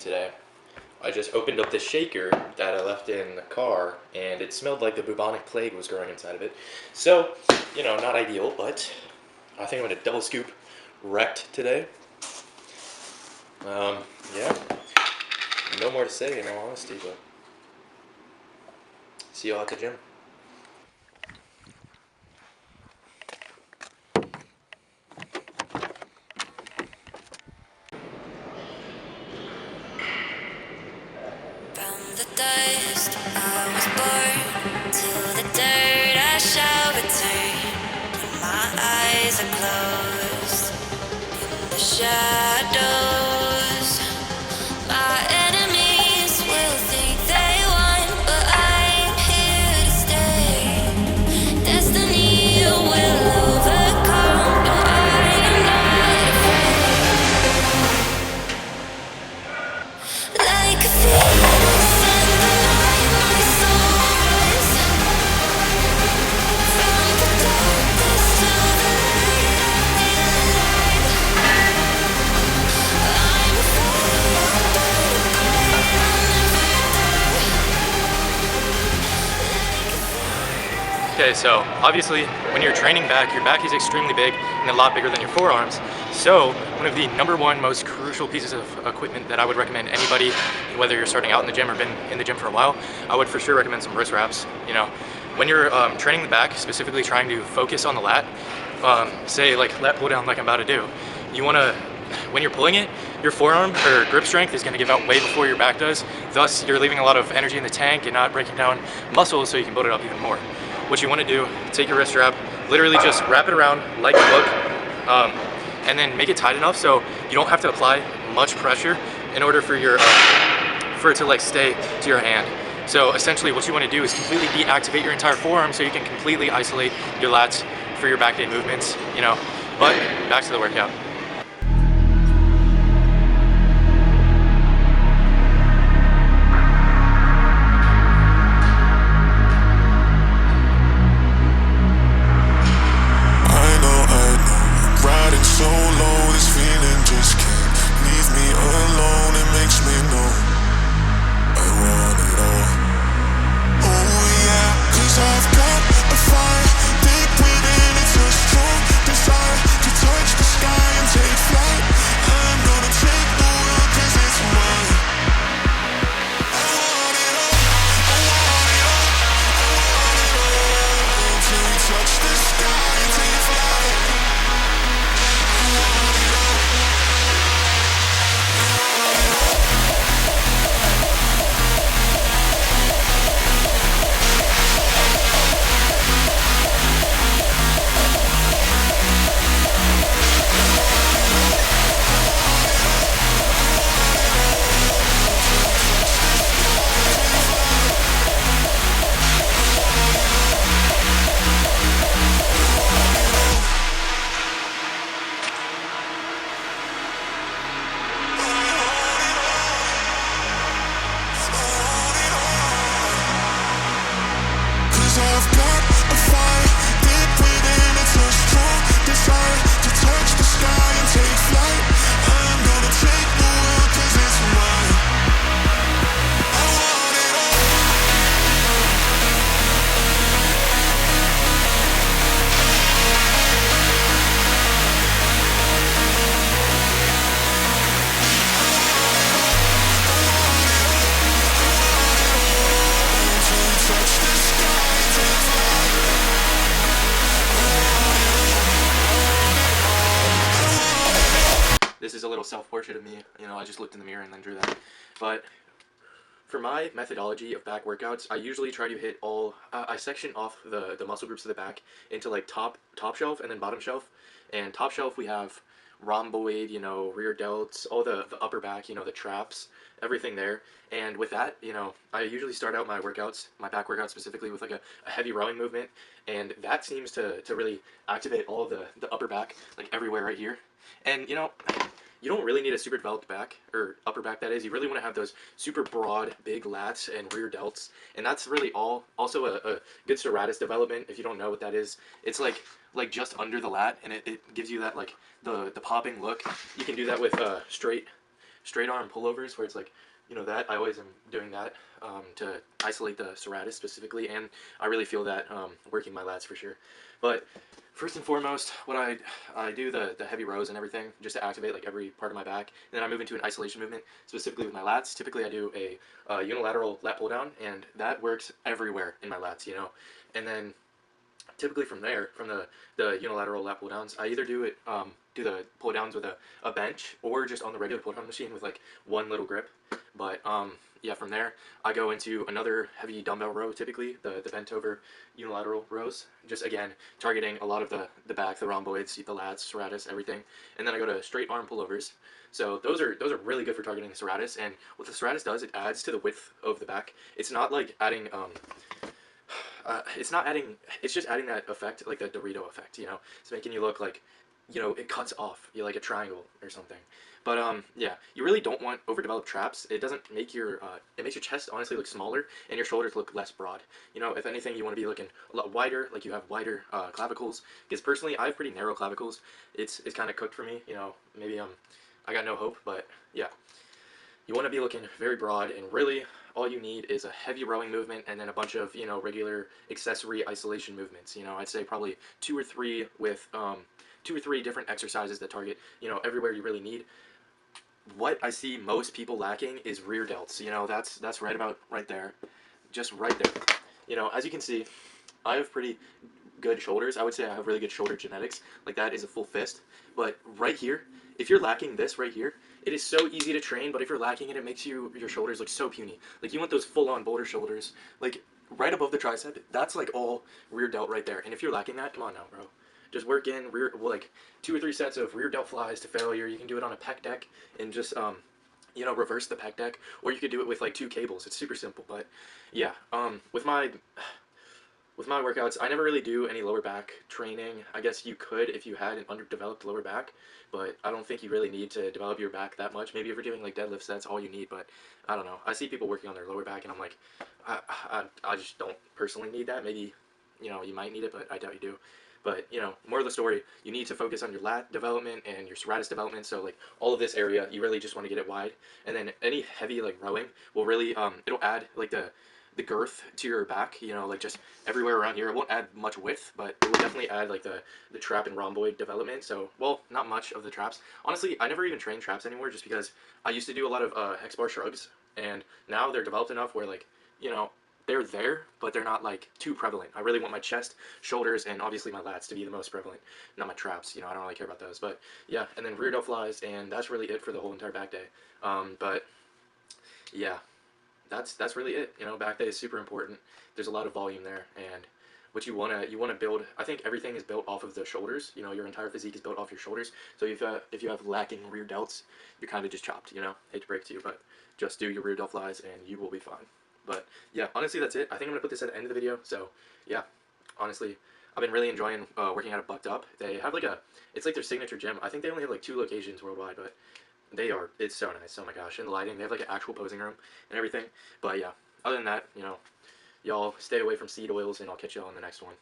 today. I just opened up the shaker that I left in the car, and it smelled like the bubonic plague was growing inside of it. So, not ideal, but I think I'm gonna double scoop wrecked today. Yeah, no more to say in all honesty, but see y'all at the gym. From the dust I was born, to the dirt I shall return. When my eyes are closed, in the shadows, my enemies will think they won, but I'm here to stay. Destiny will overcome, no, I am not afraid. Like a phoenix in the night, my soul rise. From the darkness to the light, I'll be alive. I'm a fire, but a blade, I'll never die. Okay, so obviously when you're training back, your back is extremely big and a lot bigger than your forearms. So one of the number one most crucial pieces of equipment that I would recommend anybody, whether you're starting out in the gym or been in the gym for a while, I would for sure recommend some wrist wraps. When you're training the back, specifically trying to focus on the lat, say like lat pull down like I'm about to do, you want to, when you're pulling it, your forearm or grip strength is going to give out way before your back does. Thus, you're leaving a lot of energy in the tank and not breaking down muscles so you can build it up even more. What you want to do, take your wrist strap, literally just wrap it around like a hook, and then make it tight enough so you don't have to apply much pressure in order for your for it to like stay to your hand. So essentially what you want to do is completely deactivate your entire forearm so you can completely isolate your lats for your back day movements, But back to the workout. This is a little self-portrait of me, I just looked in the mirror and then drew that. But for my methodology of back workouts, I usually try to hit I section off the muscle groups of the back into like top shelf and then bottom shelf. And top shelf we have rhomboid, rear delts, all the upper back, the traps, everything there. And with that, I usually start out my workouts, my back workouts specifically, with like a heavy rowing movement. And that seems to really activate all of the upper back, like everywhere right here. And you don't really need a super developed back, or upper back that is. You really want to have those super broad, big lats and rear delts. And that's really also a good serratus development. If you don't know what that is, it's like just under the lat, and it gives you that like the popping look. You can do that with straight straight arm pullovers where it's like, you know, that I always am doing that to isolate the serratus specifically, and I really feel that working my lats for sure. But first and foremost, what I do the heavy rows and everything just to activate like every part of my back. And then I move into an isolation movement specifically with my lats. Typically, I do a unilateral lat pull down, and that works everywhere in my lats, you know. And then typically from there, from the unilateral lat pull downs, I either do the pull downs with a bench or just on the regular pull down machine with like one little grip. But yeah, from there I go into another heavy dumbbell row, typically the bent over unilateral rows. Just again targeting a lot of the back, the rhomboids, the lats, serratus, everything. And then I go to straight arm pullovers. So those are really good for targeting the serratus. And what the serratus does, it adds to the width of the back. It's not like adding it's not adding, it's just adding that effect, like the Dorito effect, you know. It's making you look like, you know, it cuts off you like a triangle or something. But yeah, you really don't want overdeveloped traps. It doesn't make your it makes your chest honestly look smaller and your shoulders look less broad. You know, if anything, you want to be looking a lot wider, like you have wider clavicles. Because personally, I have pretty narrow clavicles. It's kind of cooked for me, you know. Maybe I got no hope, but yeah, you want to be looking very broad, and really all you need is a heavy rowing movement and then a bunch of, you know, regular accessory isolation movements. You know, I'd say probably two or three with 2 or 3 different exercises that target, you know, everywhere you really need. What I see most people lacking is rear delts. You know, that's right about right there, just right there. You know, as you can see, I have pretty good shoulders. I would say I have really good shoulder genetics. Like that is a full fist. But right here, if you're lacking this right here, it is so easy to train, but if you're lacking it, it makes your shoulders look so puny. Like you want those full-on boulder shoulders, like right above the tricep. That's like all rear delt right there. And if you're lacking that, come on now, bro. Just work in rear, well, like 2 or 3 sets of rear delt flies to failure. You can do it on a pec deck and just you know, reverse the pec deck, or you could do it with like 2 cables. It's super simple. But yeah, with my workouts, I never really do any lower back training. I guess you could if you had an underdeveloped lower back, but I don't think you really need to develop your back that much. Maybe if you're doing like deadlifts, that's all you need, but I don't know. I see people working on their lower back, and I'm like, I just don't personally need that. Maybe, you know, you might need it, but I doubt you do. But, you know, more of the story, you need to focus on your lat development and your serratus development. So, like, all of this area, you really just want to get it wide. And then any heavy, like, rowing will really, it'll add, like, the girth to your back, you know, like just everywhere around here. It won't add much width, but it will definitely add like the trap and rhomboid development. So, well, not much of the traps. Honestly, I never even train traps anymore just because I used to do a lot of hex bar shrugs, and now they're developed enough where, like, you know, they're there, but they're not like too prevalent. I really want my chest, shoulders, and obviously my lats to be the most prevalent, not my traps. You know, I don't really care about those. But yeah, and then rear delt flies, and that's really it for the whole entire back day. But yeah, that's really it. You know, back day is super important. There's a lot of volume there, and what you wanna build. I think everything is built off of the shoulders. You know, your entire physique is built off your shoulders. So if you have lacking rear delts, you're kind of just chopped. You know, hate to break it to you, but just do your rear delt flies and you will be fine. But yeah, honestly, that's it. I think I'm gonna put this at the end of the video. So yeah, honestly, I've been really enjoying working out at Bucked Up. They have like it's like their signature gym. I think they only have like 2 locations worldwide, but it's so nice. Oh my gosh, and the lighting, they have like an actual posing room and everything. But yeah, other than that, you know, y'all stay away from seed oils, and I'll catch y'all in the next one.